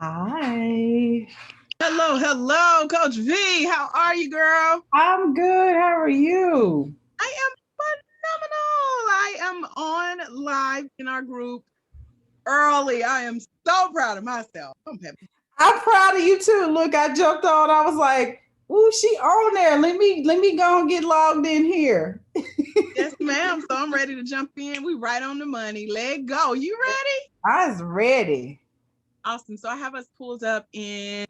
Hi. Hello, Coach V. How are you, girl? I'm good. How are you? I am phenomenal. I am on live in our group early. I am so proud of myself. I'm happy. I'm proud of you too. Look, I jumped on. I was like, "Ooh, she on there. Let me go and get logged in here." Yes, ma'am. So I'm ready to jump in. We right on the money. Let go. You ready? I was ready. Awesome. So I have us pulled up in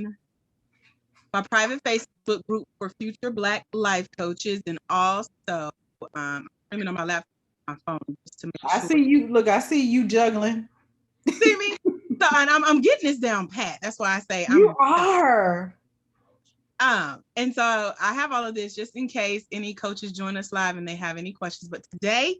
my private Facebook group for future Black life coaches, and also I'm on my laptop, my phone, just to make I sure. see you. Look, I see you juggling. See me? So, and I'm getting this down pat. That's why I say You are. and so I have all of this just in case any coaches join us live and they have any questions. But today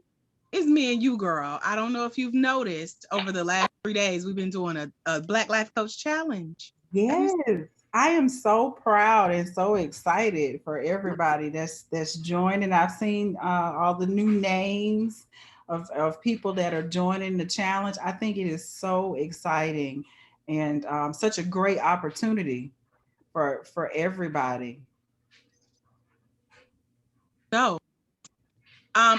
is me and you, girl. I don't know if you've noticed over the last 3 days, we've been doing a Black Life Coach Challenge. Have you? Yes. I am so proud and so excited for everybody that's joining. I've seen all the new names of people that are joining the challenge. I think it is so exciting and such a great opportunity for everybody. So,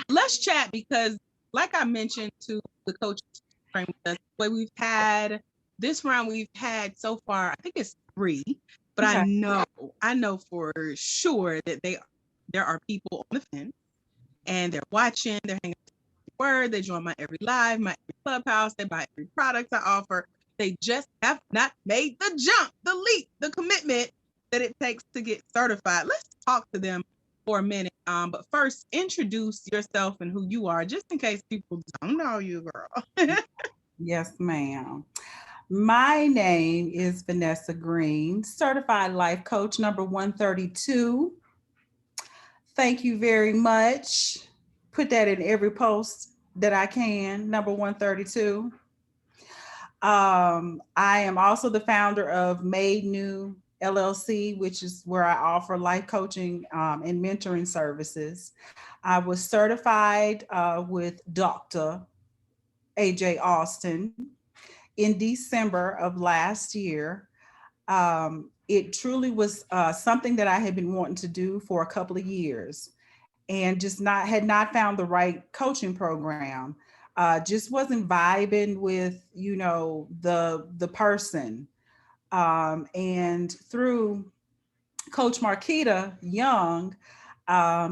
let's chat because, like I mentioned to the coaches train with us, the way we've had this round, we've had so far, I think it's three, but Okay. I know for sure that there are people on the fence and they're watching, they're hanging word, they join my every live, my every clubhouse, they buy every product I offer. They just have not made the jump, the leap, the commitment that it takes to get certified. Let's talk to them for a minute. But first, introduce yourself and who you are, just in case people don't know you, girl. Yes, ma'am. My name is Vanessa Green, certified life coach number 132. Thank you very much. Put that in every post that I can. Number 132. I am also the founder of Made New LLC, which is where I offer life coaching and mentoring services. I was certified with Dr. AJ Austin in December of last year. It truly was something that I had been wanting to do for a couple of years and just not had not found the right coaching program. Just wasn't vibing with the person. And through Coach Marquita Young,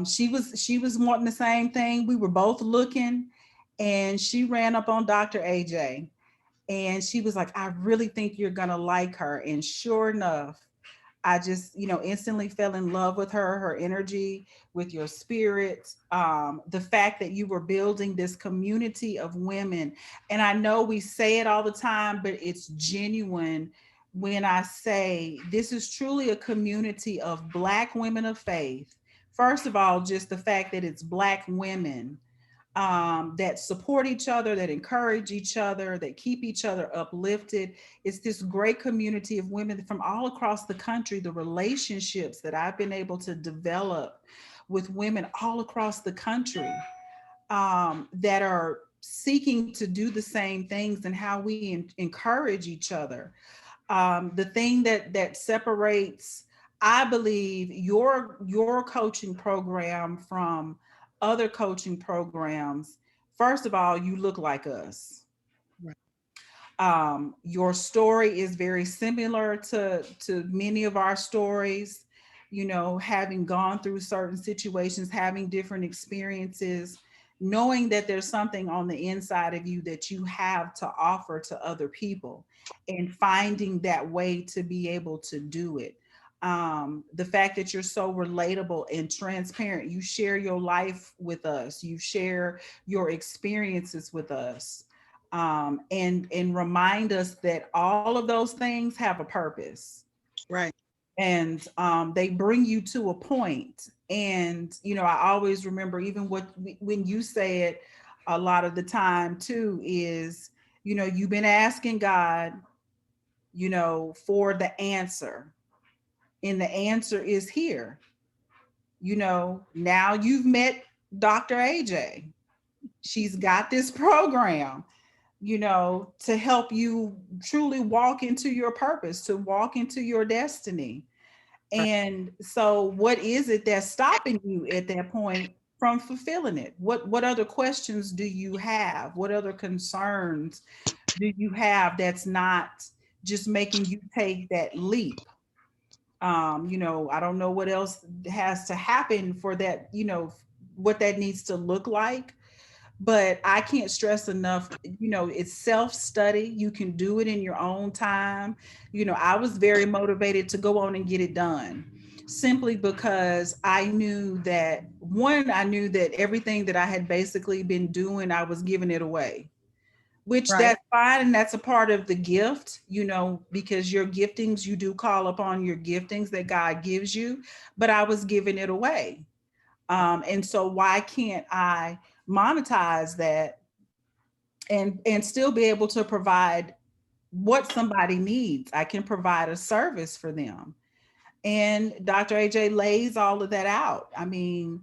she was wanting the same thing. We were both looking, and she ran up on Dr. AJ, and she was like, "I really think you're gonna like her." And sure enough, I just, instantly fell in love with her energy, with your spirit, the fact that you were building this community of women. And I know we say it all the time, but it's genuine when I say this is truly a community of Black women of faith. First of all, just the fact that it's Black women that support each other, that encourage each other, that keep each other uplifted. It's this great community of women from all across the country. The relationships that I've been able to develop with women all across the country that are seeking to do the same things, and how we encourage each other. The thing that separates, I believe, your coaching program from other coaching programs. First of all, you look like us. Right. Your story is very similar to many of our stories. Having gone through certain situations, having different experiences, knowing that there's something on the inside of you that you have to offer to other people, and finding that way to be able to do it. The fact that you're so relatable and transparent, you share your life with us, you share your experiences with us, and remind us that all of those things have a purpose, Right. and they bring you to a point. And I always remember, even when you say it a lot of the time too, is you've been asking God for the answer, and the answer is here. Now you've met Dr. AJ. She's got this program to help you truly walk into your purpose, to walk into your destiny. Right. And so what is it that's stopping you at that point from fulfilling it? What other questions do you have? What other concerns do you have that's not just making you take that leap? I don't know what else has to happen for that, what that needs to look like, but I can't stress enough, it's self study. You can do it in your own time. I was very motivated to go on and get it done simply because I knew that, one, I knew that everything that I had basically been doing, I was giving it away, which Right. that's fine. And that's a part of the gift, because your giftings, you do call upon your giftings that God gives you, but I was giving it away. And so why can't I monetize that and still be able to provide what somebody needs? I can provide a service for them. And Dr. AJ lays all of that out. I mean,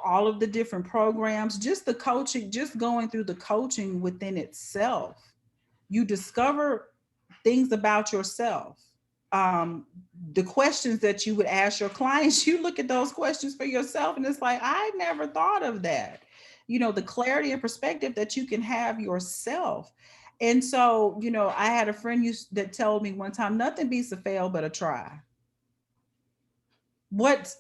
all of the different programs, just the coaching, just going through the coaching within itself, you discover things about yourself. um, the questions that you would ask your clients, you look at those questions for yourself, and it's like, I never thought of that. The clarity and perspective that you can have yourself. And so, I had a friend that told me one time, nothing beats a fail but a try.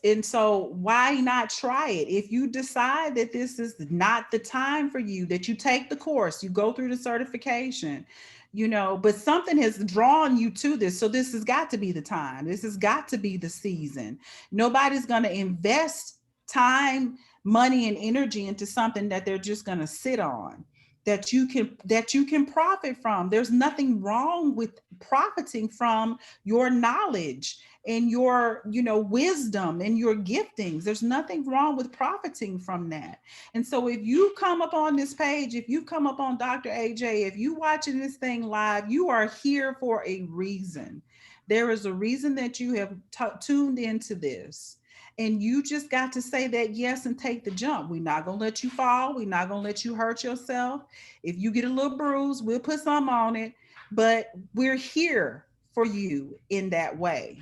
And so why not try it? If you decide that this is not the time for you, that you take the course, you go through the certification, but something has drawn you to this, so this has got to be the time, this has got to be the season. Nobody's going to invest time, money, and energy into something that they're just going to sit on, that you can profit from. There's nothing wrong with profiting from your knowledge and your wisdom and your giftings. There's nothing wrong with profiting from that. And so if you come up on this page, if you come up on Dr. AJ, if you watching this thing live, you are here for a reason. There is a reason that you have tuned into this, and you just got to say that yes and take the jump. We're not going to let you fall, we're not going to let you hurt yourself. If you get a little bruise, we'll put some on it, but we're here for you in that way.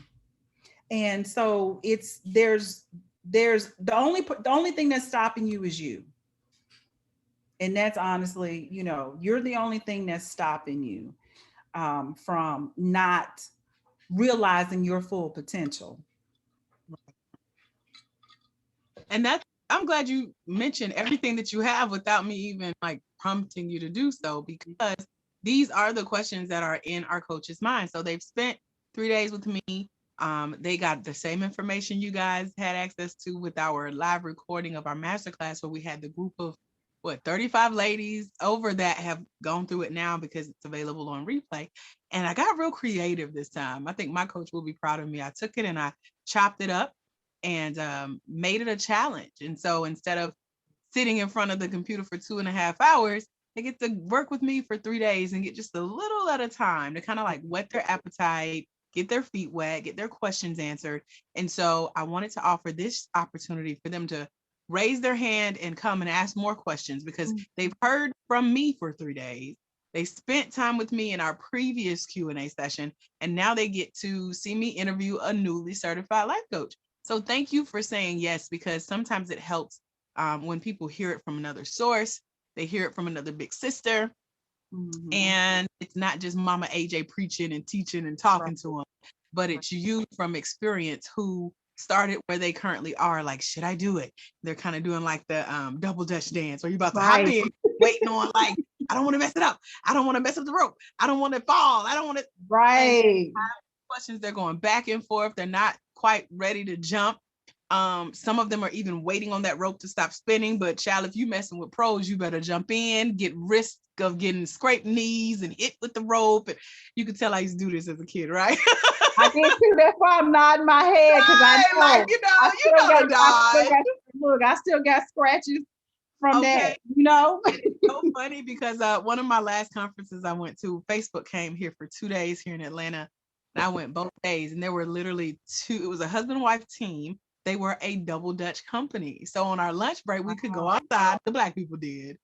And so there's the only thing that's stopping you is you. And that's honestly, you're the only thing that's stopping you from not realizing your full potential. And that's, I'm glad you mentioned everything that you have without me even like prompting you to do so, because these are the questions that are in our coach's mind. So they've spent 3 days with me. They got the same information you guys had access to with our live recording of our masterclass, where we had the group of 35 ladies over that have gone through it now because it's available on replay. And I got real creative this time. I think my coach will be proud of me. I took it and I chopped it up and made it a challenge. And so instead of sitting in front of the computer for 2.5 hours, they get to work with me for 3 days and get just a little at a time to kind of like whet their appetite, get their feet wet, get their questions answered. And so I wanted to offer this opportunity for them to raise their hand and come and ask more questions, because they've heard from me for 3 days. They spent time with me in our previous Q&A session, and now they get to see me interview a newly certified life coach. So thank you for saying yes, because sometimes it helps when people hear it from another source. They hear it from another big sister, and it's not just Mama AJ preaching and teaching and talking to them, but it's you from experience who started where they currently are. Like, should I do it? They're kind of doing like the double dutch dance, or you about to hop Right. in, waiting on like, I don't want to mess it up. I don't want to mess up the rope. I don't want to fall. I don't want to. And Right. questions, they're going back and forth. They're not quite ready to jump. Some of them are even waiting on that rope to stop spinning. But child, if you messing with pros, you better jump in, get risk of getting scraped knees and hit with the rope. And you can tell I used to do this as a kid, right? I did too. That's why I'm nodding my head, because I Right, know like, I you still know got, the I still dodge. got, look, I still got scratches from Okay. that. So funny, because one of my last conferences I went to, Facebook came here for 2 days here in Atlanta, and I went both days, and there were literally two. It was a husband and wife team. They were a double Dutch company. So on our lunch break, we could go outside. The Black people did.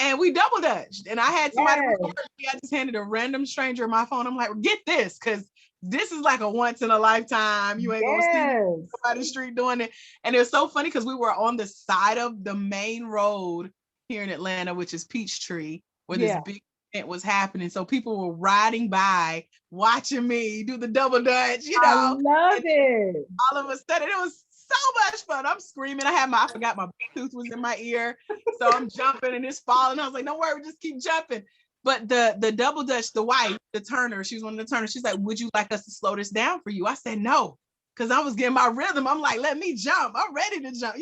and we double dutched. And I had somebody Yes. record me. I just handed a random stranger my phone. I'm like, get this, because this is like a once in a lifetime. You ain't gonna see Yes. by the street doing it. And it was so funny because we were on the side of the main road here in Atlanta, which is Peachtree, where this Yeah. big event was happening. So people were riding by, watching me do the double dutch, I love and it. all of a sudden it was so much fun. I'm screaming. I forgot my Bluetooth was in my ear. So I'm jumping and it's falling. I was like, don't worry, just keep jumping. But the double dutch, the wife, the turner, she was one of the turners. She's like, would you like us to slow this down for you? I said, no, because I was getting my rhythm. I'm like, let me jump. I'm ready to jump.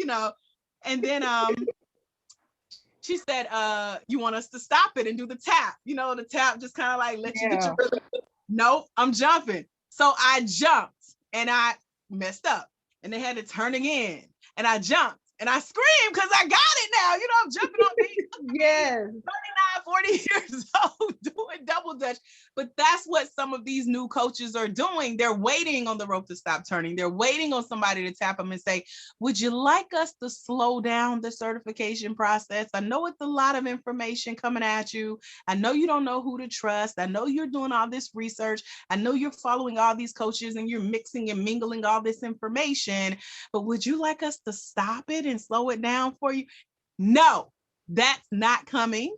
And then she said, you want us to stop it and do the tap? The tap just kind of like let you get Yeah. your rhythm. Nope, I'm jumping. So I jumped and I messed up and they had to turn again. And I jumped and I screamed because I got it now. I'm jumping on these Yes. 40 years old doing double dutch. But that's what some of these new coaches are doing. They're waiting on the rope to stop turning. They're waiting on somebody to tap them and say, would you like us to slow down the certification process? I know it's a lot of information coming at you. I know you don't know who to trust. I know you're doing all this research. I know you're following all these coaches and you're mixing and mingling all this information, but would you like us to stop it and slow it down for you? No, that's not coming.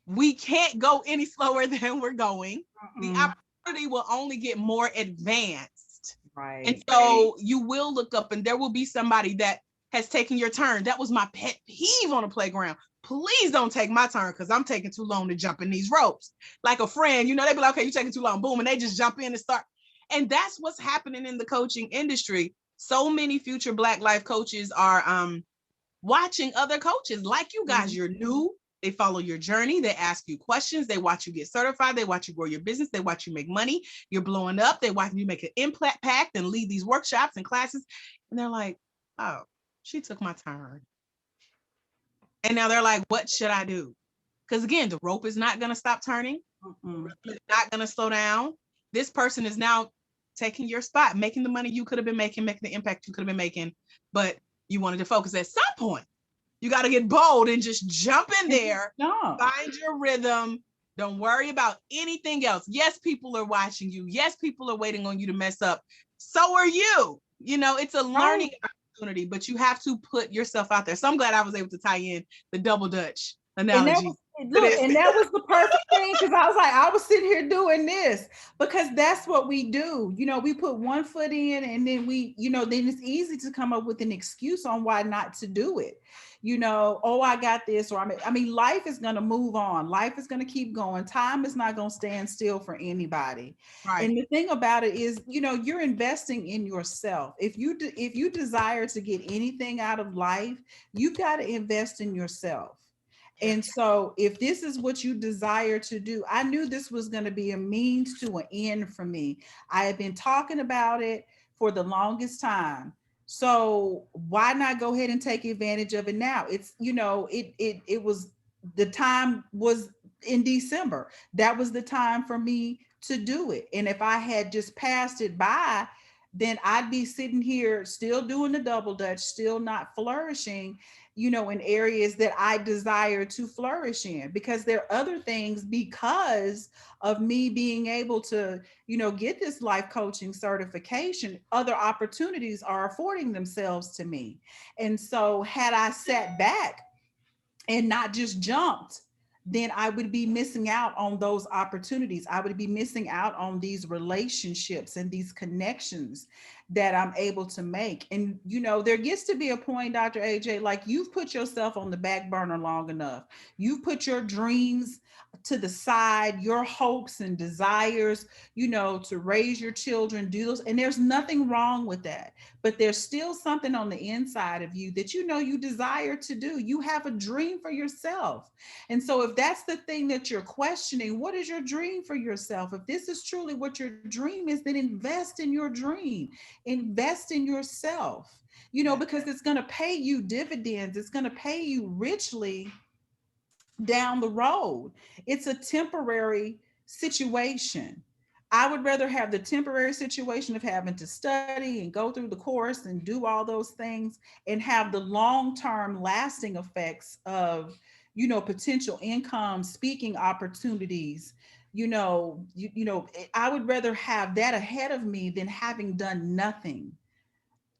We can't go any slower than we're going. The opportunity will only get more advanced. Right. And so you will look up and there will be somebody that has taken your turn. That was my pet peeve on the playground. Please don't take my turn because I'm taking too long to jump in these ropes. Like a friend, they'd be like, okay, you're taking too long, boom, and they just jump in and start. And that's what's happening in the coaching industry. So many future Black life coaches are watching other coaches like you guys. You're new. They follow your journey. They ask you questions. They watch you get certified. They watch you grow your business. They watch you make money. You're blowing up. They watch you make an impact and lead these workshops and classes. And they're like, oh, she took my turn. And now they're like, what should I do? Because again, the rope is not going to stop turning. It's not going to slow down. This person is now taking your spot, making the money you could have been making the impact you could have been making. But you wanted to focus at some point. You got to get bold and just jump in there, find your rhythm. Don't worry about anything else. Yes, people are watching you. Yes, people are waiting on you to mess up. So are you. It's a learning opportunity, but you have to put yourself out there. So I'm glad I was able to tie in the double dutch analogy. And that was the perfect thing because I was sitting here doing this because that's what we do. We put one foot in and then then it's easy to come up with an excuse on why not to do it. Oh, I got this, or life is going to move on. Life is going to keep going. Time is not going to stand still for anybody. Right. And the thing about it is, you're investing in yourself. If you desire to get anything out of life, you've got to invest in yourself. And so if this is what you desire to do, I knew this was going to be a means to an end for me. I had been talking about it for the longest time. So why not go ahead and take advantage of it now? It's, it was, the time was in December. That was the time for me to do it. And if I had just passed it by, then I'd be sitting here still doing the double dutch, still not flourishing, in areas that I desire to flourish in, because there are other things, because of me being able to, get this life coaching certification, other opportunities are affording themselves to me. And so had I sat back and not just jumped, then I would be missing out on those opportunities. I would be missing out on these relationships and these connections that I'm able to make. And, there gets to be a point, Dr. AJ, like you've put yourself on the back burner long enough. You've put your dreams to the side, your hopes and desires, to raise your children, do those. And there's nothing wrong with that. But there's still something on the inside of you that you desire to do. You have a dream for yourself. And so if that's the thing that you're questioning, what is your dream for yourself? If this is truly what your dream is, then invest in your dream. Invest in yourself, because it's going to pay you dividends. It's going to pay you richly down the road. It's a temporary situation. I would rather have the temporary situation of having to study and go through the course and do all those things and have the long-term lasting effects of, potential income, speaking opportunities. I would rather have that ahead of me than having done nothing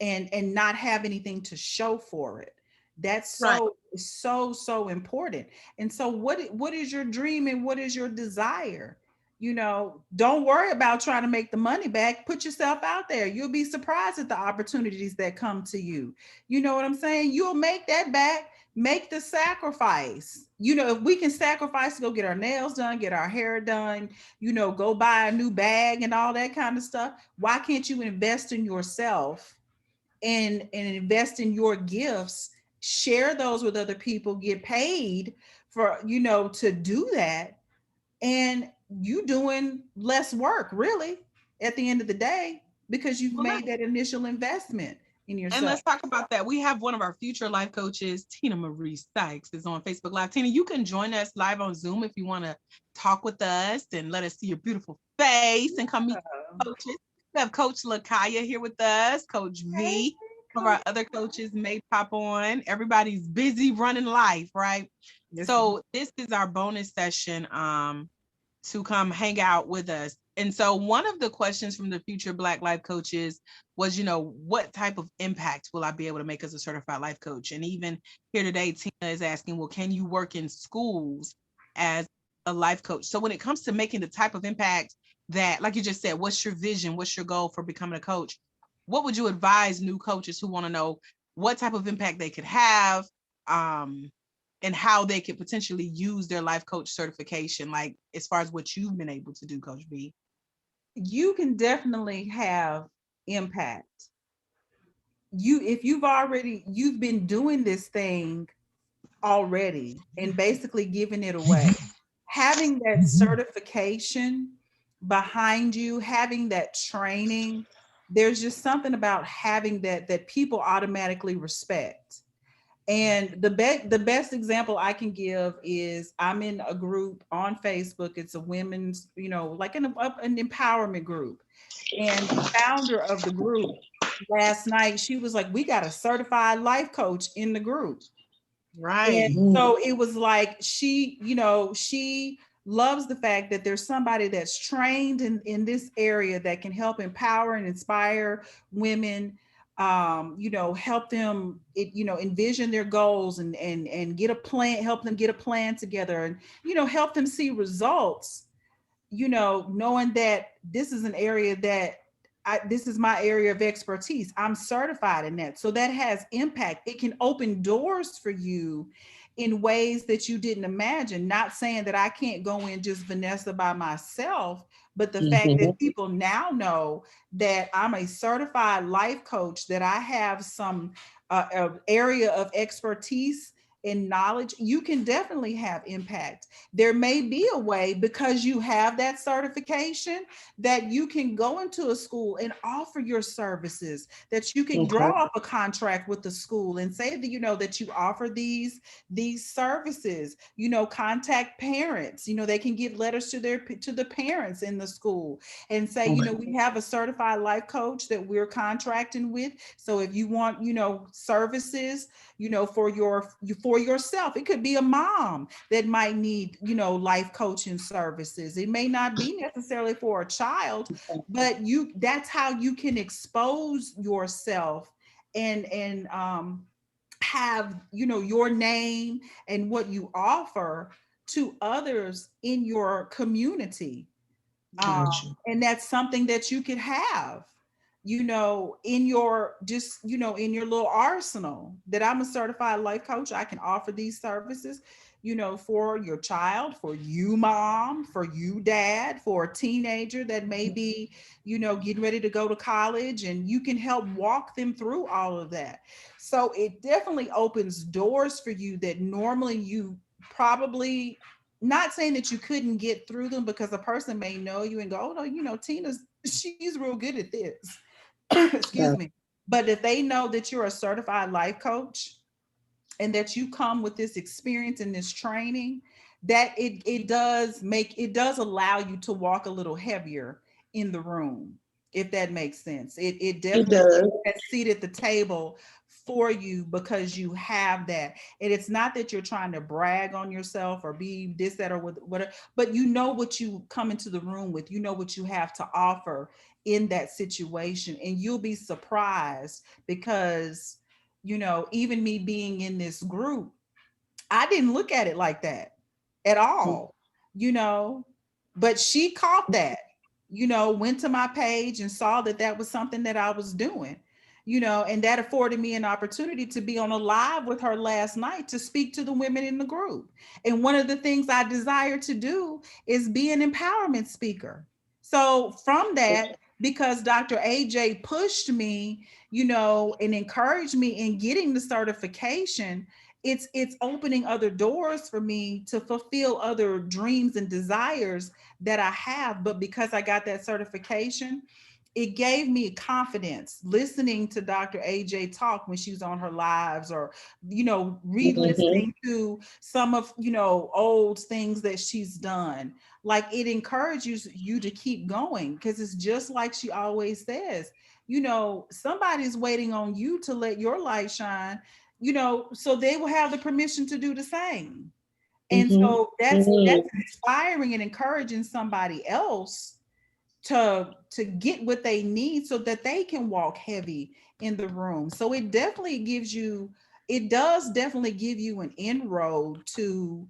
and not have anything to show for it. That's Right. so important. And so what is your dream and what is your desire? Don't worry about trying to make the money back. Put yourself out there. You'll be surprised at the opportunities that come to you. You know what I'm saying? You'll make that back. Make the sacrifice. If we can sacrifice to go get our nails done, get our hair done, go buy a new bag and all that kind of stuff, why can't you invest in yourself and invest in your gifts, share those with other people, get paid for, to do that, and you doing less work really at the end of the day because you've Well, made that initial investment in and yourself. let's talk about that. We have one of our future life coaches, Tina Marie Sykes, is on Facebook Live. Tina, you can join us live on Zoom if you want to talk with us and let us see your beautiful face and come meet the coaches. We have Coach Lakaya here with us, Coach Hey, V. Some of Coach. our other coaches may pop on. Everybody's busy running life, right? Yes. So this is our bonus session to come hang out with us. And so one of the questions from the future Black life coaches was, what type of impact will I be able to make as a certified life coach? And even here today, Tina is asking, well, can you work in schools as a life coach? So when it comes to making the type of impact that, like you just said, what's your vision? What's your goal for becoming a coach? What would you advise new coaches who want to know what type of impact they could have? And how they could potentially use their life coach certification, like as far as what you've been able to do, Coach B? You can definitely have impact. If you've been doing this thing already and basically giving it away, having that certification behind you, having that training, there's just something about having that people automatically respect. And the best example I can give is I'm in a group on Facebook. It's a women's, like an empowerment group. And the founder of the group last night, she was like, "We got a certified life coach in the group." And Right. so it was like she loves the fact that there's somebody that's trained in this area that can help empower and inspire women, help them, envision their goals and get a plan, help them get a plan together and, help them see results, knowing that this is an area that this is my area of expertise. I'm certified in that. So that has impact. It can open doors for you in ways that you didn't imagine. Not saying that I can't go in just Vanessa by myself, but the fact that people now know that I'm a certified life coach, that I have some area of expertise and knowledge, you can definitely have impact. There may be a way, because you have that certification, that you can go into a school and offer your services, that you can draw up a contract with the school and say that, that you offer these services, contact parents, they can give letters to the parents in the school and say, we have a certified life coach that we're contracting with. So if you want, services, for yourself, it could be a mom that might need, life coaching services. It may not be necessarily for a child, but that's how you can expose yourself and have, your name and what you offer to others in your community. And that's something that you could have, in your, just, in your little arsenal, that I'm a certified life coach. I can offer these services, for your child, for you mom, for you dad, for a teenager that may be, getting ready to go to college, and you can help walk them through all of that. So it definitely opens doors for you that normally you probably, not saying that you couldn't get through them, because a person may know you and go, "Oh no, she's real good at this." Excuse me. But if they know that you're a certified life coach and that you come with this experience and this training, that it does allow you to walk a little heavier in the room, if that makes sense. It definitely gives that seat at the table for you because you have that. And it's not that you're trying to brag on yourself or be this, that, or whatever, but you know what you come into the room with, you know what you have to offer in that situation. And you'll be surprised because, even me being in this group, I didn't look at it like that at all, you know, but she caught that, went to my page and saw that that was something that I was doing, and that afforded me an opportunity to be on a live with her last night to speak to the women in the group. And one of the things I desire to do is be an empowerment speaker. So from that, because Dr. AJ pushed me, and encouraged me in getting the certification, it's opening other doors for me to fulfill other dreams and desires that I have. But because I got that certification, it gave me confidence listening to Dr. AJ talk when she was on her lives, or re-listening to some of old things that she's done. Like, it encourages you to keep going, because it's just like she always says, somebody's waiting on you to let your light shine, so they will have the permission to do the same. And so that's inspiring and encouraging somebody else to get what they need so that they can walk heavy in the room. So it does definitely give you an inroad to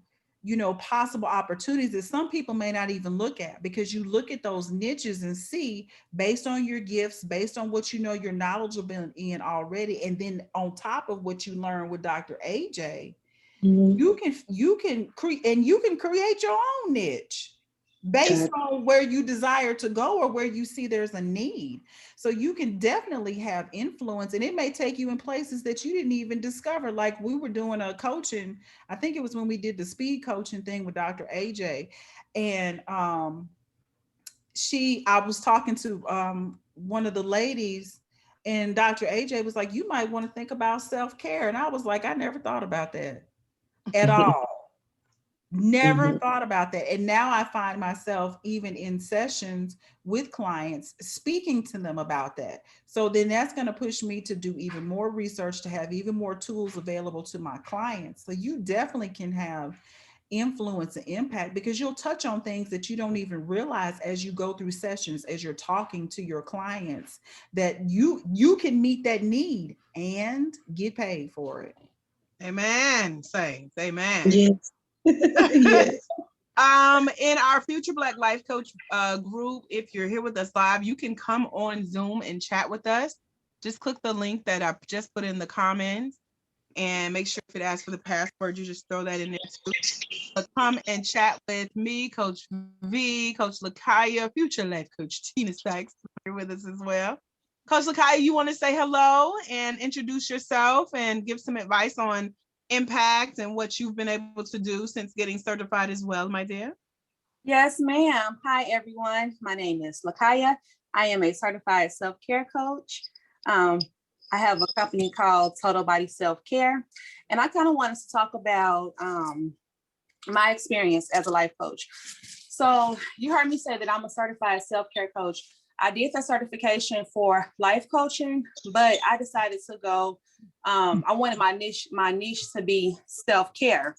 possible opportunities that some people may not even look at, because you look at those niches and see, based on your gifts, based on what you're knowledgeable in already, and then on top of what you learn with Dr. AJ, you can create, and you can create your own niche based on where you desire to go or where you see there's a need. So you can definitely have influence, and it may take you in places that you didn't even discover. Like, we were doing a coaching, I think it was when we did the speed coaching thing with Dr. AJ, and I was talking to one of the ladies, and Dr. AJ was like, you might want to think about self-care. And I was like, I never thought about that at all. Never thought about that. And now I find myself, even in sessions with clients, speaking to them about that. So then that's going to push me to do even more research, to have even more tools available to my clients. So you definitely can have influence and impact, because you'll touch on things that you don't even realize as you go through sessions, as you're talking to your clients, that you can meet that need and get paid for it. Amen. Say amen. Yes. Yes. In our Future Black Life Coach group, if you're here with us live, you can come on Zoom and chat with us. Just click the link that I just put in the comments, and make sure if it asks for the password, you just throw that in there too. But come and chat with me, Coach V, Coach Lakaya, Future Life Coach Tina Sykes, here with us as well. Coach Lakaya, you want to say hello and introduce yourself and give some advice on impact and what you've been able to do since getting certified as well, my dear? Yes, ma'am. Hi, everyone. My name is Lakaya. I am a certified self-care coach. I have a company called Total Body Self-Care, and I kind of wanted to talk about my experience as a life coach. So you heard me say that I'm a certified self-care coach. I did the certification for life coaching, but I decided to go, I wanted my niche to be self-care.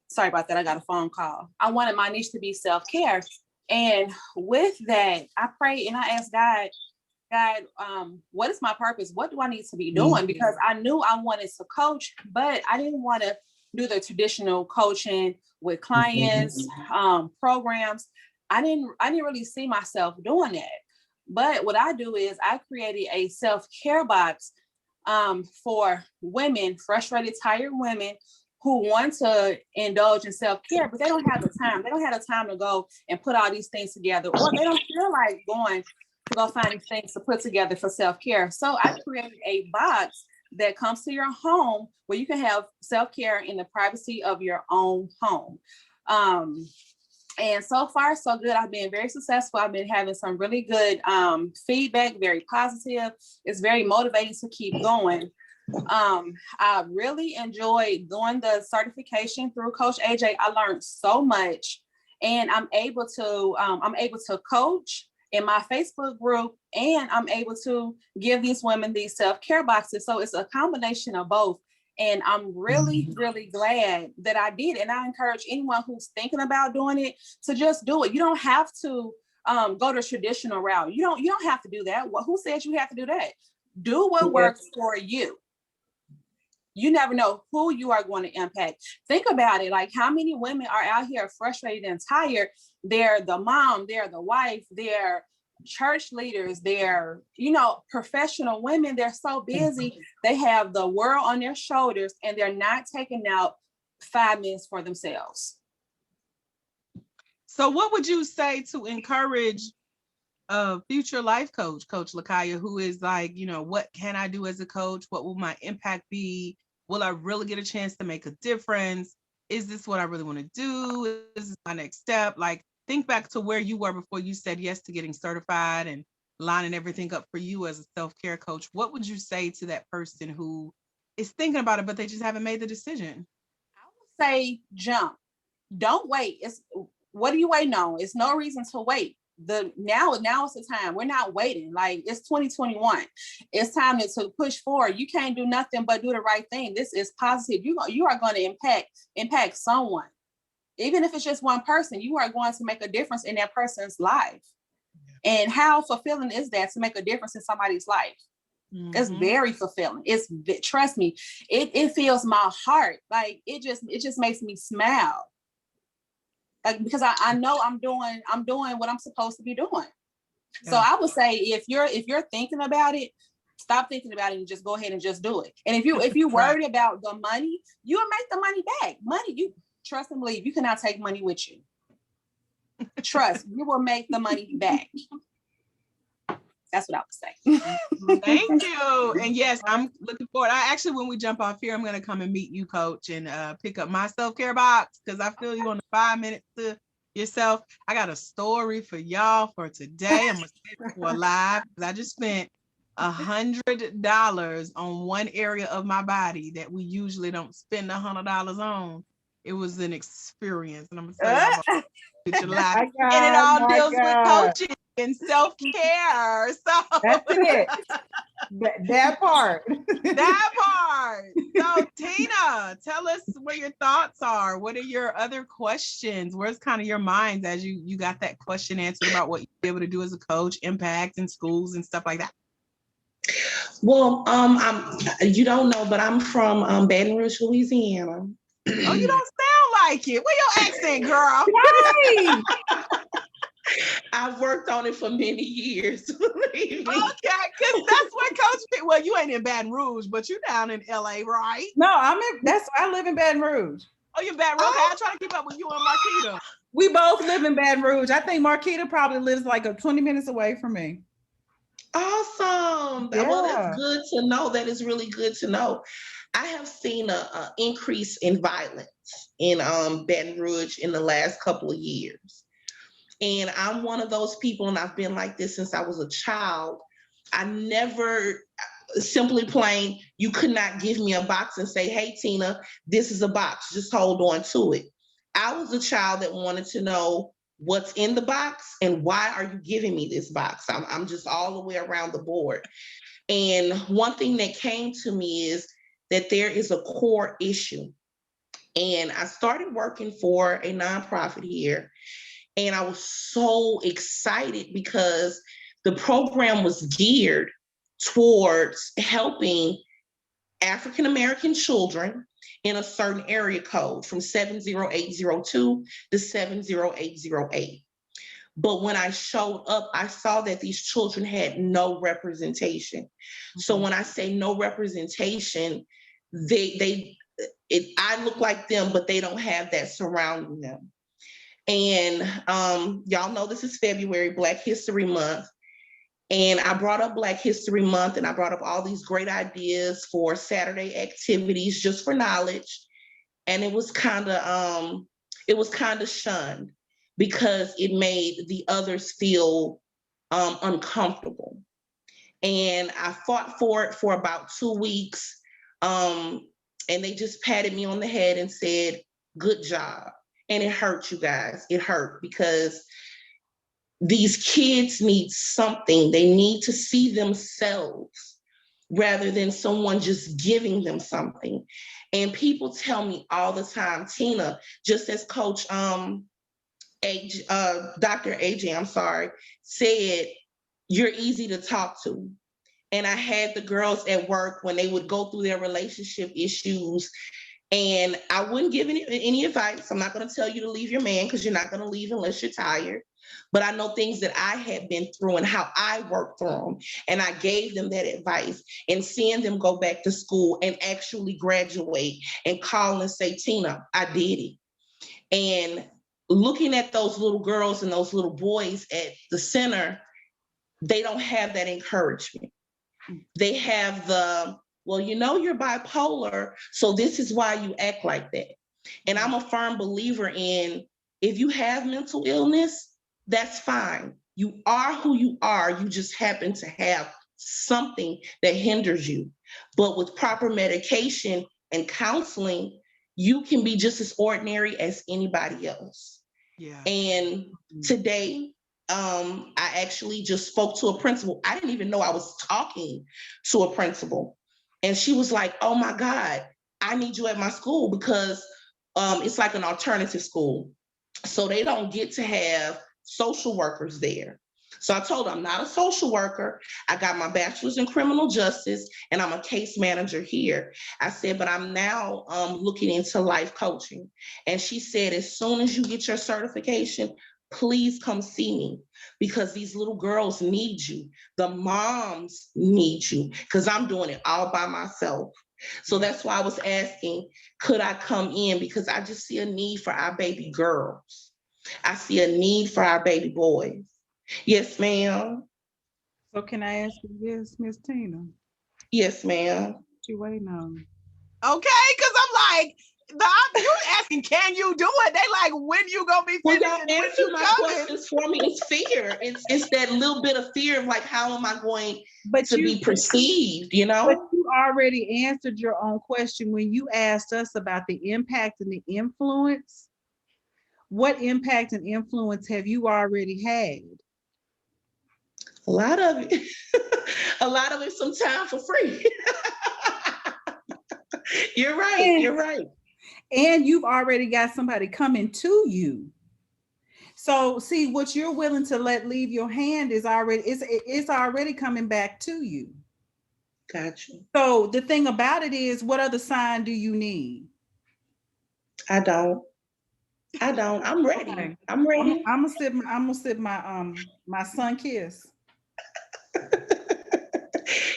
Sorry about that. I got a phone call. I wanted my niche to be self-care. And with that, I prayed and I asked God, what is my purpose? What do I need to be doing? Because I knew I wanted to coach, but I didn't want to do the traditional coaching with clients, programs. I didn't really see myself doing that. But what I do is I created a self-care box for women, frustrated, tired women who want to indulge in self-care, but they don't have the time. They don't have the time to go and put all these things together, or they don't feel like going to go find these things to put together for self-care. So I created a box that comes to your home where you can have self-care in the privacy of your own home. And so far, so good. I've been very successful. I've been having some really good feedback, very positive. It's very motivating to keep going. I really enjoyed doing the certification through Coach AJ. I learned so much, and I'm able to coach in my Facebook group, and I'm able to give these women these self-care boxes. So it's a combination of both. And I'm really, really glad that I did. And I encourage anyone who's thinking about doing it to just do it. You don't have to go the traditional route. You don't have to do that. Who said you have to do that? Do what works for you. You never know who you are going to impact. Think about it. Like, how many women are out here frustrated and tired? They're the mom, they're the wife, they're church leaders, they're, professional women. They're so busy. They have the world on their shoulders, and they're not taking out 5 minutes for themselves. So what would you say to encourage a future life coach, Coach Lakaya, who is like, what can I do as a coach? What will my impact be? Will I really get a chance to make a difference? Is this what I really want to do? Is this my next step? Like, think back to where you were before you said yes to getting certified and lining everything up for you as a self-care coach. What would you say to that person who is thinking about it, but they just haven't made the decision? I would say jump. Don't wait. What are you waiting on? It's no reason to wait. Now is the time. We're not waiting. Like, it's 2021. It's time to push forward. You can't do nothing but do the right thing. This is positive. You are going to impact someone. Even if it's just one person, you are going to make a difference in that person's life. And how fulfilling is that, to make a difference in somebody's life? Mm-hmm. It's very fulfilling. Trust me, it fills my heart. Like, it just makes me smile. Like, because I know I'm doing what I'm supposed to be doing. Yeah. So I would say, if you're thinking about it, stop thinking about it and just go ahead and just do it. And if you worried about the money, you will make the money back. Money, you trust and believe, you cannot take money with you. Trust, you will make the money back. That's what I would say. Thank you. And yes, I'm looking forward. When we jump off here, I'm going to come and meet you, Coach, and pick up my self-care box, because I feel you on the 5 minutes to yourself. I got a story for y'all for today. I'm going to say it for live, because I just spent $100 on one area of my body that we usually don't spend $100 on. It was an experience, and I'm going to tell you about future life. And it all deals with coaching and self-care. So that's it. That part. That part. So Tina, tell us what your thoughts are. What are your other questions? Where's kind of your minds as you got that question answered about what you're able to do as a coach, impact in schools and stuff like that? Well, you don't know, but I'm from Baton Rouge, Louisiana. Oh, you don't sound like it. Where your accent, girl? Right. I've worked on it for many years. Okay, because that's where Coach. Well, you ain't in Baton Rouge, but you down in LA, right? No, I live in Baton Rouge. Oh, you're in Baton Rouge. Okay, I try to keep up with you and Marquita. We both live in Baton Rouge. I think Marquita probably lives like 20 minutes away from me. Awesome. Yeah. Well, that's good to know. That is really good to know. I have seen an increase in violence in Baton Rouge in the last couple of years. And I'm one of those people, and I've been like this since I was a child. I never, simply plain, you could not give me a box and say, hey, Tina, this is a box, just hold on to it. I was a child that wanted to know what's in the box and why are you giving me this box? I'm just all the way around the board. And one thing that came to me is that there is a core issue. And I started working for a nonprofit here. And I was so excited because the program was geared towards helping African-American children in a certain area code from 70802 to 70808. But when I showed up, I saw that these children had no representation. Mm-hmm. So when I say no representation, I look like them, but they don't have that surrounding them. And y'all know this is February, Black History Month. And I brought up Black History Month, and I brought up all these great ideas for Saturday activities just for knowledge. And it was kind of shunned because it made the others feel uncomfortable. And I fought for it for about 2 weeks. And they just patted me on the head and said, good job. And it hurt, you guys. It hurt because these kids need something. They need to see themselves rather than someone just giving them something. And people tell me all the time, Tina, just as Coach Dr. AJ, I'm sorry, said, you're easy to talk to. And I had the girls at work when they would go through their relationship issues, and I wouldn't give any advice. I'm not going to tell you to leave your man, because you're not going to leave unless you're tired. But I know things that I had been through and how I worked through them. And I gave them that advice, and seeing them go back to school and actually graduate and call and say, Tina, I did it. And looking at those little girls and those little boys at the center, they don't have that encouragement. They have the, well, you know, you're bipolar, so this is why you act like that. And I'm a firm believer in, if you have mental illness, that's fine. You are who you are. You just happen to have something that hinders you. But with proper medication and counseling, you can be just as ordinary as anybody else. Yeah. And today, I actually just spoke to a principal. I didn't even know I was talking to a principal. And she was like, oh my God, I need you at my school, because it's like an alternative school. So they don't get to have social workers there. So I told her, I'm not a social worker. I got my bachelor's in criminal justice, and I'm a case manager here. I said, but I'm now looking into life coaching. And she said, as soon as you get your certification, please come see me, because these little girls need you. The moms need you, because I'm doing it all by myself. So that's why I was asking, could I come in? Because I just see a need for our baby girls. I see a need for our baby boys. Yes, ma'am. So can I ask you this, Miss Tina? What Yes, ma'am. you waiting on? Okay, because I'm like, you asking, can you do it? They like, when you gonna be Well, finished? y'all And when answered you my coming? questions for me. It's fear. It's that little bit of fear of like, how am I going But to be perceived, you but know? you already answered your own question when you asked us about the impact and the influence. What impact and influence have you already had? A lot of it. A lot of it sometimes for free. You're right. And, You're right. and you've already got somebody coming to you. So see, what you're willing to let leave your hand is already, it's already coming back to you. Gotcha. So the thing about it is, what other sign do you need? I don't. I don't. I'm ready. Okay. I'm ready. I'm gonna sip my sun kiss.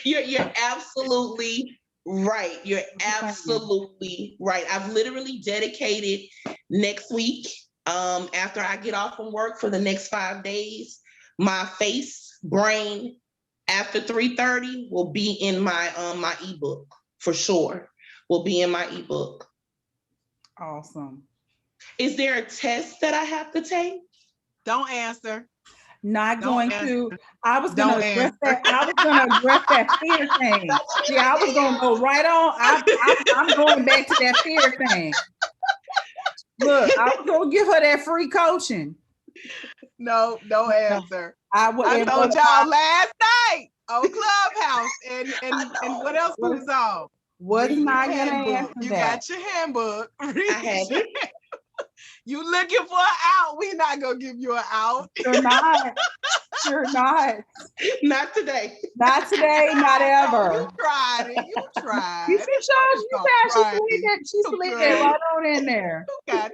You're absolutely right. You're Thank you. absolutely right. I've literally dedicated next week, after I get off from work, for the next 5 days, my face, brain after 3:30 will be in my ebook for sure. Will be in my ebook. Awesome. Is there a test that I have to take? Don't answer. Not Don't going answer. to. I was Don't gonna address answer. that. I was gonna address that fear thing. See, I was gonna go right on. I'm going back to that fear thing. Look, I was gonna give her that free coaching. No, don't answer. I would. I And told what, y'all last night on Clubhouse, and what else was on? was Read your not gonna handbook. answer You that. got your handbook. I have it. You looking for an out? We not gonna give you an out. You're not. You're not. Not today. Not today. Not ever. You tried it. You tried. You see, Sean, you found she slid that Okay. right on in there. Got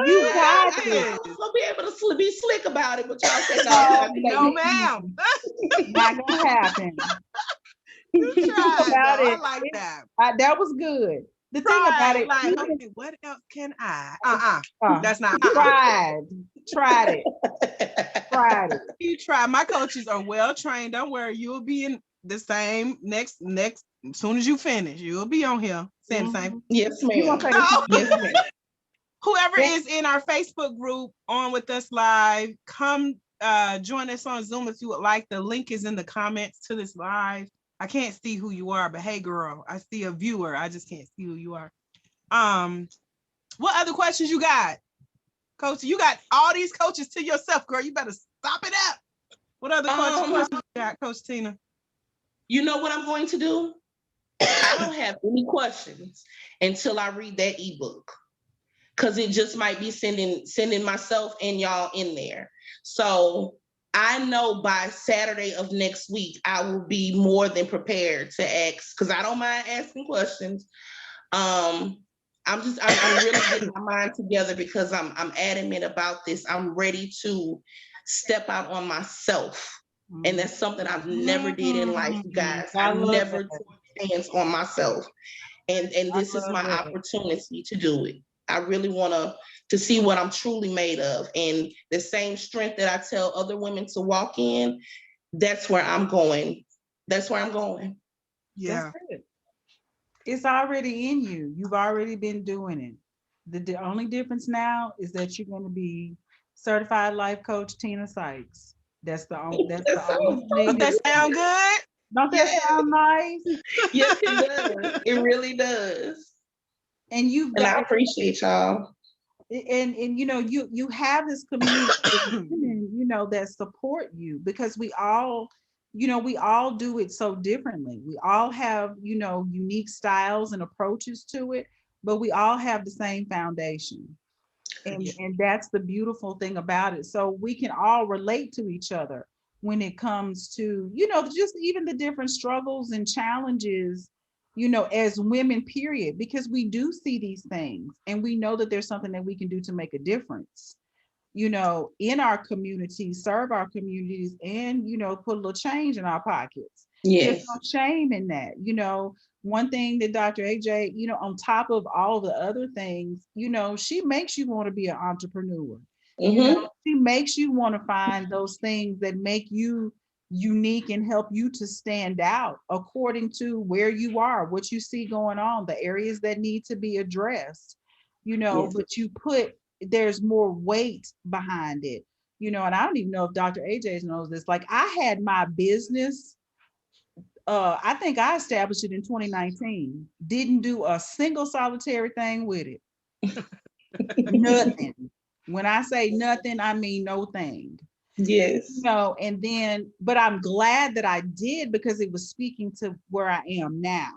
You got I thought it. I was gonna be able to be slick about it, but y'all said no, No, not today. no, ma'am. Not gonna happen. You tried. About Though. it. I like that. That was good. The thing about it, Like, even, okay, what else can I? That's not. tried it. You try. My coaches are well trained. Don't worry. You'll be in the same next. As soon as you finish, you'll be on here saying the same. Yes, You ma'am. gonna say the Yes, ma'am. Whoever is in our Facebook group on with us live, come join us on Zoom if you would like. The link is in the comments to this live. I can't see who you are, but hey, girl, I see a viewer. I just can't see who you are. What other questions you got? Coach, you got all these coaches to yourself, girl. You better stop it up. What other questions you got, Coach Tina? You know what I'm going to do? I don't have any questions until I read that ebook, because it just might be sending myself and y'all in there. So I know by Saturday of next week, I will be more than prepared to ask, because I don't mind asking questions. I'm really getting my mind together, because I'm adamant about this. I'm ready to step out on myself. And that's something I've never did in life, you guys. I never took a chance on myself. And this is my opportunity to do it. I really want to see what I'm truly made of. And the same strength that I tell other women to walk in, that's where I'm going. That's where I'm going. Yeah. That's it. It's already in you. You've already been doing it. The only difference now is that you're going to be certified life coach Tina Sykes. That's the only. That's the only Don't thing. that sound good? Don't that sound nice? Yes, it does. It really does. And you've And I got, appreciate y'all. and you know, you have this community of women, you know, that support you, because we all, you know, we all do it so differently. We all have, you know, unique styles and approaches to it, but we all have the same foundation. And that's the beautiful thing about it. So we can all relate to each other when it comes to, you know, just even the different struggles and challenges, you know, as women, period, because we do see these things and we know that there's something that we can do to make a difference, you know, in our communities, serve our communities, and, you know, put a little change in our pockets. There's Yes. no shame in that. You know, one thing that Dr. AJ, you know, on top of all the other things, you know, she makes you want to be an entrepreneur. You know, she makes you want to find those things that make you unique and help you to stand out according to where you are, what you see going on, the areas that need to be addressed, you know, Yes. but you put, there's more weight behind it, you know. And I don't even know if Dr. AJ knows this. Like, I had my business, I think I established it in 2019, didn't do a single solitary thing with it. Nothing. When I say nothing, I mean no thing. Yes. You know, and then, but I'm glad that I did, because it was speaking to where I am now.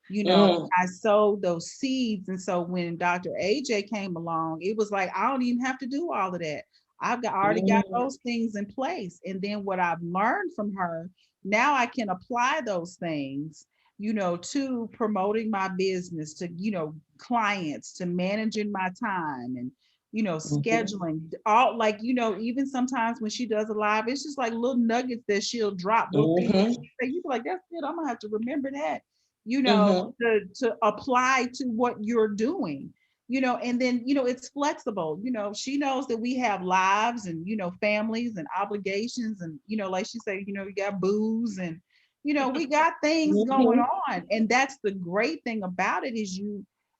You know, I sowed those seeds. And so when Dr. AJ came along, it was like, I don't even have to do all of that. Already got those things in place. And then what I've learned from her, now I can apply those things, you know, to promoting my business, to, you know, clients, to managing my time, and, you know, scheduling all, like, you know, even sometimes when she does a live, it's just like little nuggets that she'll drop, little things that she say, you be like, that's good, I'm gonna have to remember that, you know, to apply to what you're doing, you know. And then, you know, it's flexible. You know, she knows that we have lives and, you know, families and obligations, and, you know, like she said, you know, we got booze, and, you know, we got things going on. And that's the great thing about it, is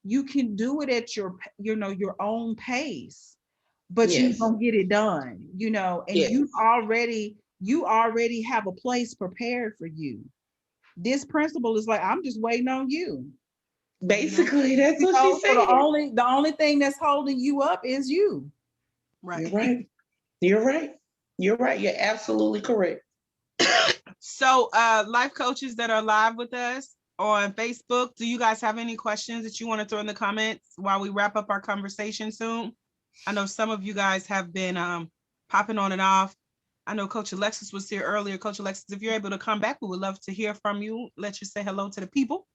you can do it at your, you know, your own pace, but you gonna get it done, you know. And you already have a place prepared for you. This principle is like, I'm just waiting on you. Basically, that's You what she know, so said. the only thing that's holding you up is you. Right. You're right. You're right. You're right. You're absolutely correct. So, life coaches that are live with us on Facebook, do you guys have any questions that you want to throw in the comments while we wrap up our conversation soon? I know some of you guys have been popping on and off. I know Coach Alexis was here earlier. Coach Alexis, if you're able to come back, we would love to hear from you. Let you say hello to the people.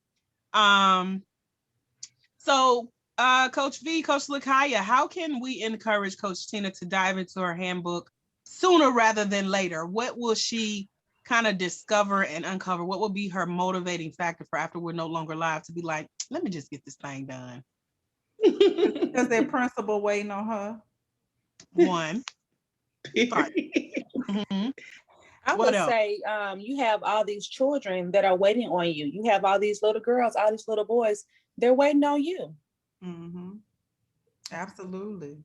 So, Coach V, Coach Lakaya, how can we encourage Coach Tina to dive into her handbook sooner rather than later? What will she kind of discover and uncover? What will be her motivating factor for after we're no longer live to be like, let me just get this thing done? Because that principal waiting on her. One. Mm-hmm. I would say you have all these children that are waiting on you. You have all these little girls, all these little boys, they're waiting on you. Mm-hmm. Absolutely.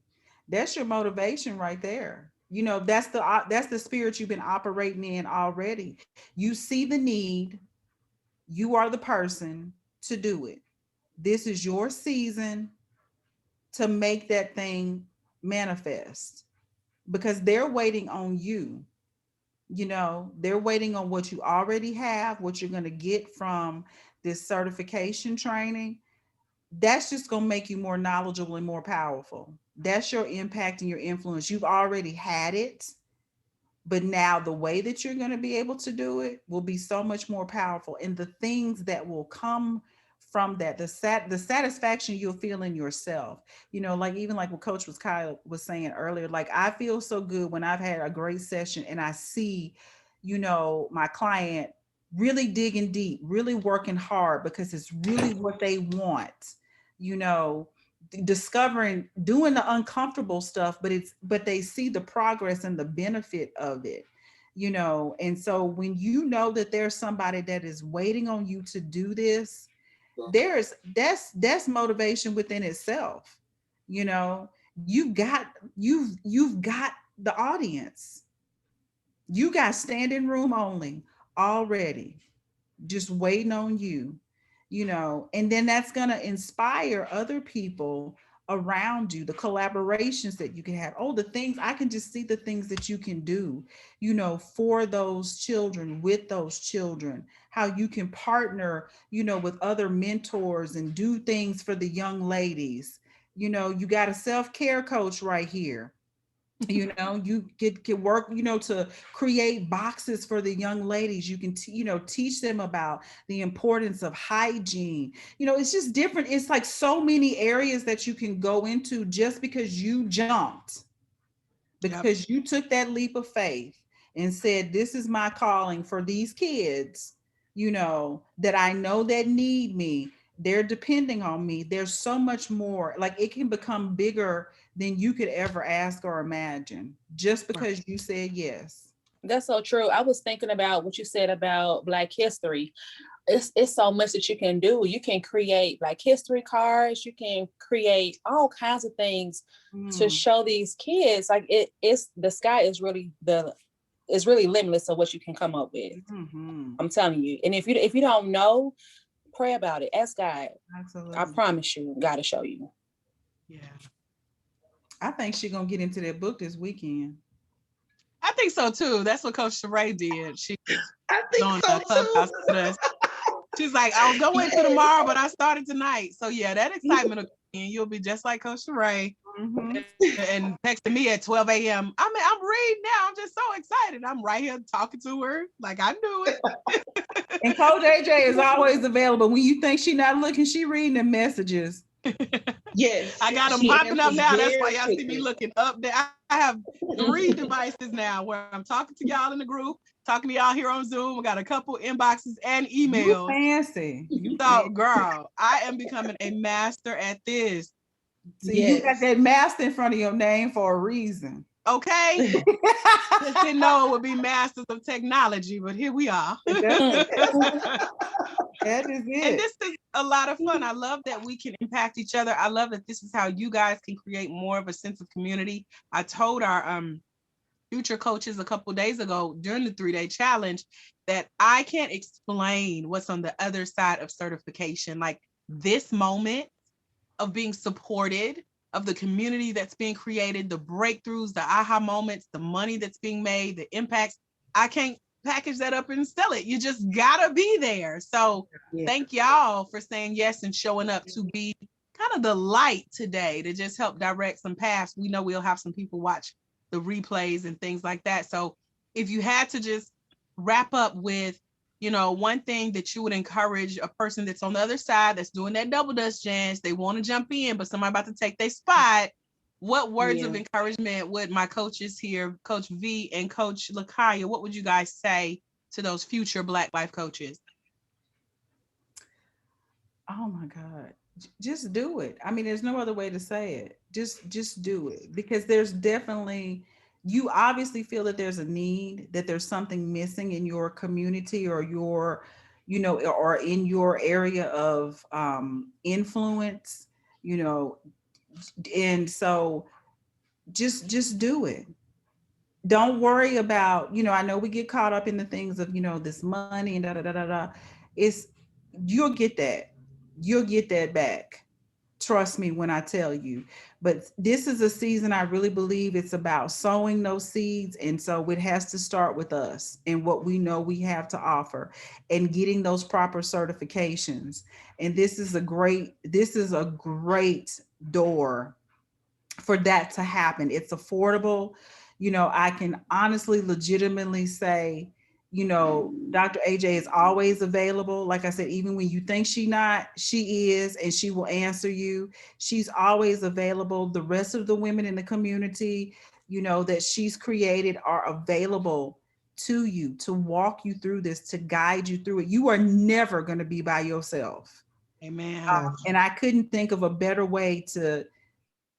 That's your motivation right there. You know, that's the spirit you've been operating in already. You see the need, you are the person to do it. This is your season to make that thing manifest, because they're waiting on you. They're waiting on what you already have, what you're going to get from this certification training. That's just going to make you more knowledgeable and more powerful. That's your impact and your influence. You've already had it, but now the way that you're going to be able to do it will be so much more powerful, and the things that will come from that, the satisfaction you'll feel in yourself. Like, even like what Coach was Kyle was saying earlier, like, I feel so good when I've had a great session and I see my client really digging deep, really working hard because it's really what they want, you know discovering, doing the uncomfortable stuff, but they see the progress and the benefit of it. And so when you know that there's somebody that is waiting on you to do this, that's motivation within itself. you know you've got the audience. You got standing room only already, just waiting on you. And then that's going to inspire other people around you, the collaborations that you can have. Oh, the things, I can just see the things that you can do, for those children, with those children, how you can partner, with other mentors and do things for the young ladies. You got a self-care coach right here. You can work, to create boxes for the young ladies. You can teach them about the importance of hygiene. It's just different. It's like so many areas that you can go into, just because you jumped, because you took that leap of faith and said, this is my calling for these kids, that I know that need me. They're depending on me. There's so much more. Like, it can become bigger than you could ever ask or imagine, just because you said yes. That's so true. I was thinking about what you said about Black history. It's so much that you can do. You can create Black history cards. You can create all kinds of things to show these kids. Like, it's the sky is really limitless of what you can come up with. I'm telling you. And if you don't know, pray about it. Ask God. Absolutely. I promise you, God will show you. Yeah. I think she's gonna get into that book this weekend. I think so too. That's what Coach Sheree did. She I think on so the clubhouse too. with us. She's like, I was going to tomorrow, but I started tonight. So yeah, that excitement will come in. You'll be just like Coach Sheree. And texting me at 12 a.m. I'm reading now. I'm just so excited. I'm right here talking to her. Like, I knew it. And Coach AJ is always available. When you think she's not looking, she reading the messages. Yes. I got them popping up now. That's why y'all see me looking up there. I have 3 devices now where I'm talking to y'all in the group, talking to y'all here on Zoom. I got a couple inboxes and emails. You fancy. So, girl, I am becoming a master at this. See, you got that master in front of your name for a reason. Okay. Just didn't know it would be masters of technology, but here we are. That is it. And this is a lot of fun. I love that we can impact each other. I love that this is how you guys can create more of a sense of community. I told our future coaches a couple of days ago during the 3-day challenge that I can't explain what's on the other side of certification. Like, this moment of being supported, of the community that's being created, the breakthroughs, the aha moments, the money that's being made, the impacts. I can't package that up and sell it. You just gotta be there. So thank y'all for saying yes and showing up to be kind of the light today, to just help direct some paths. We know we'll have some people watch the replays and things like that. So if you had to just wrap up with, one thing that you would encourage a person that's on the other side, that's doing that double dutch dance, they want to jump in, but somebody about to take their spot. What words of encouragement would my coaches here, Coach V and Coach Lakaya, what would you guys say to those future Black life coaches? Oh my God. Just do it. I mean, there's no other way to say it. Just do it, because there's definitely, you obviously feel that there's a need, that there's something missing in your community or your, or in your area of influence, and so just do it. Don't worry about, I know we get caught up in the things of, this money and da da da da da. It's, you'll get that. You'll get that back. Trust me when I tell you. But this is a season I really believe it's about sowing those seeds. And so it has to start with us and what we know we have to offer and getting those proper certifications. And this is a great door for that to happen. It's affordable. I can honestly, legitimately say, Dr. AJ is always available. Like I said, even when you think she is, and she will answer you. She's always available. The rest of the women in the community, that she's created are available to you to walk you through this, to guide you through it. You are never going to be by yourself. Amen. And I couldn't think of a better way to,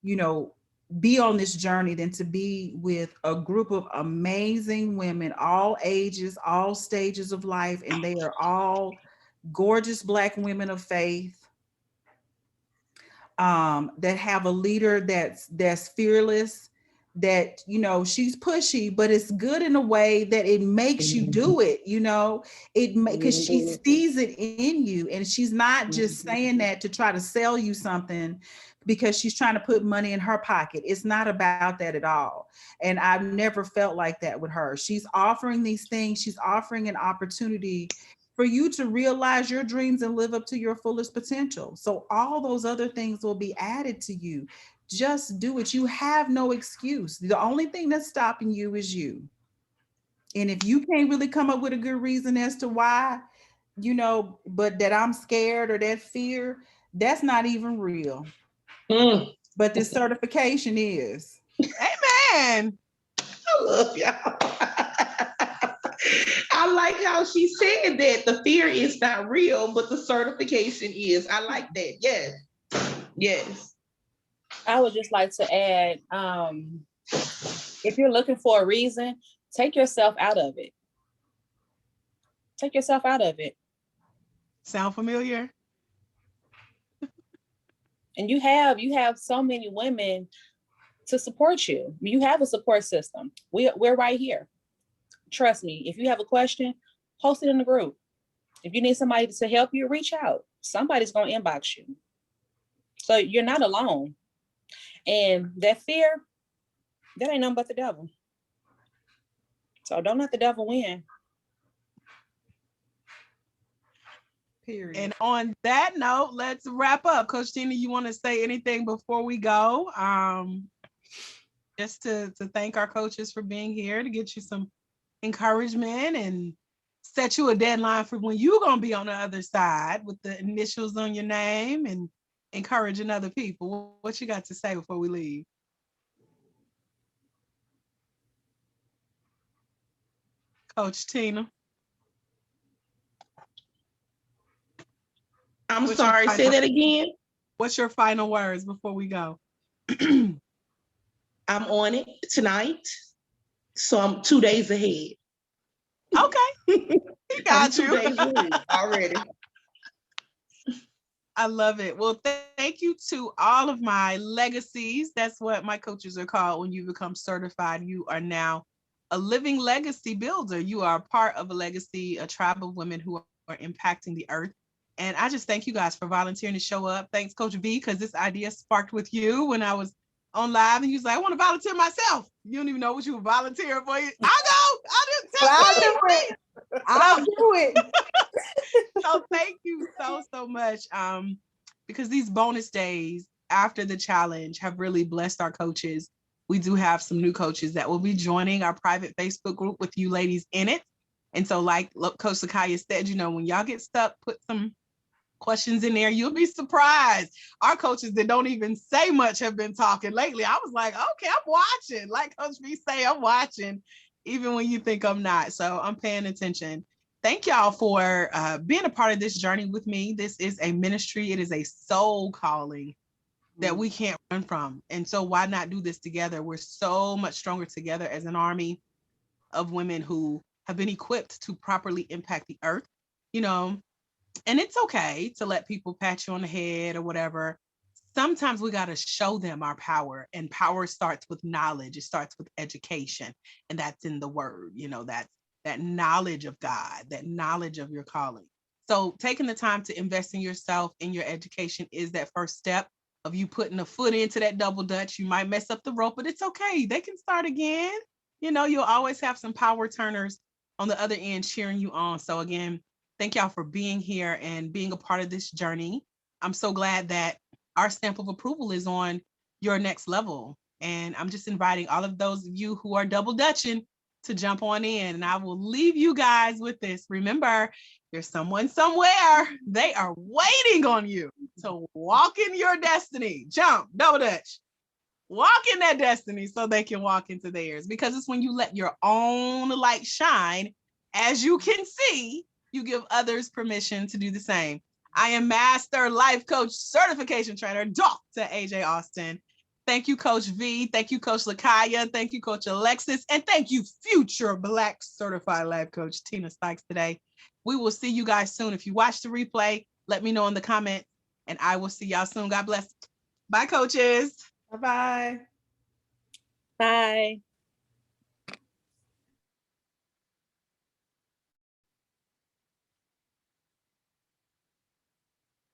you know, be on this journey than to be with a group of amazing women, all ages, all stages of life, and they are all gorgeous Black women of faith, that have a leader that's fearless, that she's pushy, but it's good in a way that it makes you do it. Because she sees it in you, and she's not just saying that to try to sell you something because she's trying to put money in her pocket. It's not about that at all. And I've never felt like that with her. She's offering these things. She's offering an opportunity for you to realize your dreams and live up to your fullest potential. So all those other things will be added to you. Just do it. You have no excuse. The only thing that's stopping you is you. And if you can't really come up with a good reason as to why, but that I'm scared or that fear, that's not even real. But this certification is. Amen. I love y'all. I like how she said that the fear is not real, but the certification is. I like that. Yes. Yes. I would just like to add, if you're looking for a reason, take yourself out of it. Take yourself out of it. Sound familiar? And you have so many women to support you. You have a support system. We're right here. Trust me, if you have a question, post it in the group. If you need somebody to help you, reach out. Somebody's going to inbox you. So you're not alone. And that fear, that ain't nothing but the devil. So don't let the devil win. Period. And on that note, let's wrap up. Coach Tina, you want to say anything before we go? Just to thank our coaches for being here, to get you some encouragement and set you a deadline for when you're going to be on the other side with the initials on your name and encouraging other people. What you got to say before we leave? Coach Tina. I'm sorry, say that again. What's your final words before we go? I'm on it tonight, so I'm 2 days ahead. Okay. He got 2 you. days ahead already. I love it. Well, thank you to all of my legacies. That's what my coaches are called. When you become certified, you are now a living legacy builder. You are part of a legacy, a tribe of women who are impacting the earth. And I just thank you guys for volunteering to show up. Thanks, Coach V, because this idea sparked with you when I was on live, and you was like, I want to volunteer myself. You don't even know what you were volunteering for. I'll do it. I'll do it. So thank you so much. Because these bonus days after the challenge have really blessed our coaches. We do have some new coaches that will be joining our private Facebook group with you ladies in it. And so like Coach Sakaya said, when y'all get stuck, put some questions in there. You'll be surprised. Our coaches that don't even say much have been talking lately. I was like, okay, I'm watching. Like Coach B say, I'm watching, even when you think I'm not. So I'm paying attention. Thank y'all for being a part of this journey with me. This is a ministry. It is a soul calling that we can't run from. And so why not do this together? We're so much stronger together as an army of women who have been equipped to properly impact the earth, and it's okay to let people pat you on the head or whatever. Sometimes we got to show them our power, and power starts with knowledge. It starts with education, and that's in the word, that's that knowledge of God, that knowledge of your calling. So taking the time to invest in yourself, in your education, is that first step. of you putting a foot into that double dutch. You might mess up the rope, but it's okay. They can start again. You know, you'll always have some power turners on the other end cheering you on. So again, thank y'all for being here and being a part of this journey. I'm so glad that our stamp of approval is on your next level. And I'm just inviting all of those of you who are double dutching to jump on in. And I will leave you guys with this. Remember, there's someone somewhere. They are waiting on you to walk in your destiny. Jump, double dutch. Walk in that destiny so they can walk into theirs. Because it's when you let your own light shine, as you can see, you give others permission to do the same. I am Master Life Coach Certification Trainer, Dr. AJ Austin. Thank you, Coach V. Thank you, Coach Lakaya. Thank you, Coach Alexis. And thank you, future Black Certified Life Coach Tina Sykes today. We will see you guys soon. If you watch the replay, let me know in the comments, and I will see y'all soon. God bless. Bye, coaches. Bye-bye. Bye.